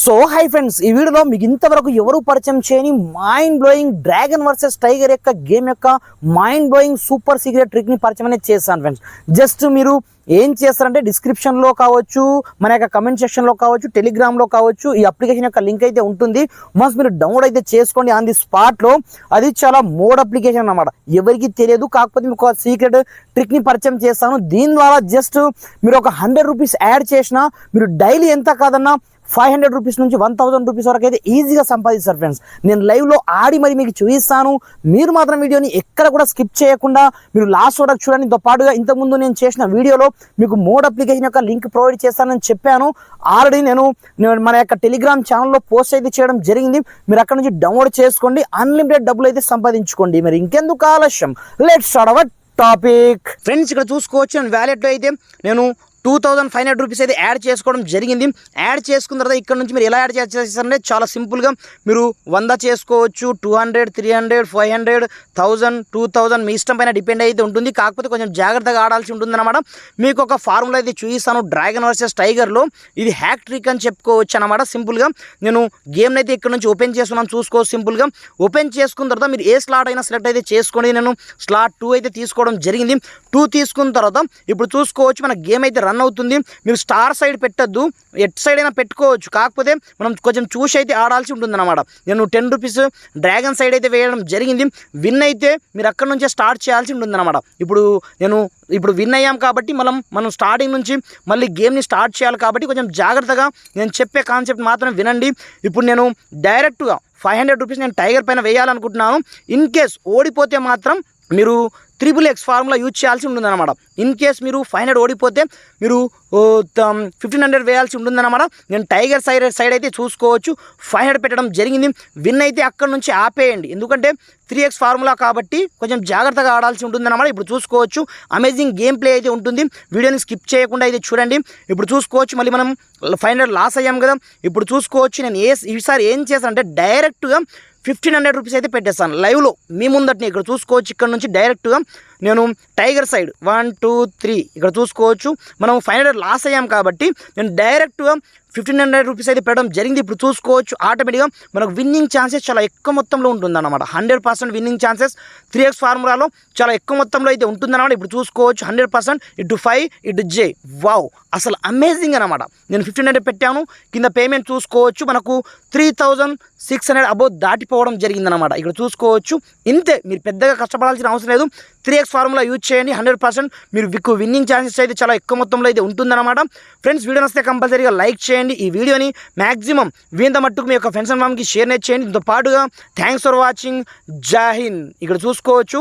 So hi friends, ఈ వీడియోలో మీకు ఇంతవరకు ఎవరు పరిచయం చేయని mind blowing dragon versus tiger యొక్క గేమ్ యొక్క mind blowing super secret trick ని పరిచయం అనేది చేస్తాను ఫ్రెండ్స్. జస్ట్ మీరు ఏం చేస్తారంటే డిస్క్రిప్షన్లో కావచ్చు, మన యొక్క కమెంట్ సెక్షన్లో కావచ్చు, టెలిగ్రామ్లో కావచ్చు, ఈ అప్లికేషన్ యొక్క లింక్ అయితే ఉంటుంది. మస్ట్ మీరు డౌన్లోడ్ అయితే చేసుకోండి ఆన్ ది స్పాట్లో. అది చాలా మోడ్ అప్లికేషన్ అన్నమాట, ఎవరికి తెలియదు. కాకపోతే మీకు ఒక సీక్రెట్ ట్రిక్ని పరిచయం చేస్తాను. దీని ద్వారా జస్ట్ మీరు ఒక 100 రూపీస్ యాడ్ చేసినా మీరు డైలీ ఎంత కాదన్నా 500 రూపీస్ నుంచి 1000 రూపీస్ వరకు అయితే ఈజీగా సంపాదిస్తారు ఫ్రెండ్స్. నేను లైవ్లో ఆడి మరి మీకు చూపిస్తాను. మీరు మాత్రం వీడియోని ఎక్కడ కూడా స్కిప్ చేయకుండా మీరు లాస్ట్ వరకు చూడండి. దీంతో పాటుగా ఇంతకుముందు నేను చేసిన వీడియోలో మీకు మోడ్ అప్లికేషన్ యొక్క లింక్ ప్రొవైడ్ చేస్తానని చెప్పాను. ఆల్రెడీ నేను మన యొక్క టెలిగ్రామ్ ఛానల్లో పోస్ట్ అయితే చేయడం జరిగింది. మీరు అక్కడ నుంచి డౌన్లోడ్ చేసుకోండి, అన్లిమిటెడ్ డబ్బులు అయితే సంపాదించుకోండి. మరి ఇంకెందుకు ఆలస్యం, let's start our topic. Friends, ఇక్కడ చూసుకోవచ్చు నేను వ్యాలెట్లో అయితే నేను 2500 రూపీస్ అయితే యాడ్ చేసుకోవడం జరిగింది. యాడ్ చేసుకున్న తర్వాత ఇక్కడ నుంచి మీరు ఎలా యాడ్ చేస్తారంటే చాలా సింపుల్గా మీరు 100 చేసుకోవచ్చు, 200, 300, 500, 1000, 2000 మీ ఇష్టం పైన డిపెండ్ అయితే ఉంటుంది. కాకపోతే కొంచెం జాగ్రత్తగా ఆడాల్సి ఉంటుంది అనమాట. మీకు ఒక ఫార్ములా అయితే చూపిస్తాను డ్రాగన్ వర్సెస్ టైగర్లో. ఇది హ్యాక్ ట్రిక్ అని చెప్పుకోవచ్చు అనమాట. సింపుల్గా నేను గేమ్ని అయితే ఇక్కడ నుంచి ఓపెన్ చేసుకున్నాను, చూసుకోవచ్చు. సింపుల్గా ఓపెన్ చేసుకున్న తర్వాత మీరు ఏ స్లాట్ అయినా సెలెక్ట్ అయితే చేసుకోండి. నేను స్లాట్ 2 అయితే తీసుకోవడం జరిగింది. 2 తీసుకున్న తర్వాత ఇప్పుడు చూసుకోవచ్చు మన గేమ్ అయితే రన్ అవుతుంది. మీరు స్టార్ సైడ్ పెట్టద్దు, ఎట్ సైడ్ అయినా పెట్టుకోవచ్చు. కాకపోతే మనం కొంచెం చూసి అయితే ఆడాల్సి ఉంటుంది అనమాట. నేను 10 రూపీస్ డ్రాగన్ సైడ్ అయితే వేయడం జరిగింది. విన్ అయితే మీరు అక్కడ నుంచే స్టార్ట్ చేయాల్సి ఉంటుంది అనమాట. ఇప్పుడు విన్ అయ్యాం కాబట్టి మనం స్టార్టింగ్ నుంచి మళ్ళీ గేమ్ని స్టార్ట్ చేయాలి. కాబట్టి కొంచెం జాగ్రత్తగా నేను చెప్పే కాన్సెప్ట్ మాత్రం వినండి. ఇప్పుడు నేను డైరెక్ట్గా 500 రూపీస్ నేను టైగర్ పైన వేయాలనుకుంటున్నాను. ఇన్ కేస్ ఓడిపోతే మాత్రం మీరు XXX ఫార్ములా యూజ్ చేయాల్సి ఉంటుందన్నమాట. ఇన్ కేస్ మీరు 500 ఓడిపోతే మీరు 1500 వేయాల్సి ఉంటుందన్నమాట. నేను టైగర్ సైడ్ అయితే చూసుకోవచ్చు 500 పెట్టడం జరిగింది. విన్ అయితే అక్కడ నుంచి ఆపేయండి, ఎందుకంటే 3x ఫార్ములా కాబట్టి కొంచెం జాగ్రత్తగా ఆడాల్సి ఉంటుందన్నమాట. ఇప్పుడు చూసుకోవచ్చు అమేజింగ్ గేమ్ ప్లే అయితే ఉంటుంది. వీడియోని స్కిప్ చేయకుండా అయితే చూడండి. ఇప్పుడు చూసుకోవచ్చు మళ్ళీ మనం 500 లాస్ అయ్యాం కదా. ఇప్పుడు చూసుకోవచ్చు నేను ఈసారి ఏం చేస్తానంటే డైరెక్ట్గా 1500 రూపీస్ అయితే పెట్టేస్తాను లైవ్లో మీ ముందటిని. ఇక్కడ చూసుకోవచ్చు ఇక్కడ నుంచి డైరెక్ట్గా నేను టైగర్ సైడ్ 1, 2, 3 ఇక్కడ చూసుకోవచ్చు. మనం 500 లాస్ అయ్యాం కాబట్టి నేను డైరెక్ట్గా 1500 రూపీస్ అయితే పెట్టడం జరిగింది. ఇప్పుడు చూసుకోవచ్చు ఆటోమేటిక్గా మనకు విన్నింగ్ ఛాన్సెస్ చాలా ఎక్కువ మొత్తంలో ఉంటుందన్నమాట. 100% విన్నింగ్ ఛాన్సెస్ 3x ఫార్ములాలో చాలా ఎక్కువ మొత్తంలో అయితే ఉంటుందన్నమాట. ఇప్పుడు చూసుకోవచ్చు 100% ఇటు 5 ఇటు J. వావ్, అసలు అమేజింగ్ అనమాట. నేను 1500 పెట్టాను. కింద పేమెంట్ చూసుకోవచ్చు మనకు 3600 అబౌవ్ దాటిపోవడం జరిగిందనమాట. ఇక్కడ చూసుకోవచ్చు ఇంతే, మీరు పెద్దగా కష్టపడాల్సిన అవసరం లేదు. 3x ఫార్ములా యూజ్ చేయండి. 100% మీకు విన్నింగ్ ఛాన్సెస్ అయితే చాలా ఎక్కువ మొత్తంలో అయితే ఉంటుందన్నమాట. ఫ్రెండ్స్, వీడియో నచ్చితే కంపల్సరీగా లైక్ చేయండి. ఈ వీడియోని మ్యాక్సిమం వీంత మట్టుకు మీ యొక్క ఫ్రెండ్స్ అండ్ ఫ్యామిలీకి షేర్ చేయండి. దీంతో పాటుగా థ్యాంక్స్ ఫర్ వాచింగ్. జై హింద్. ఇక్కడ చూసుకోవచ్చు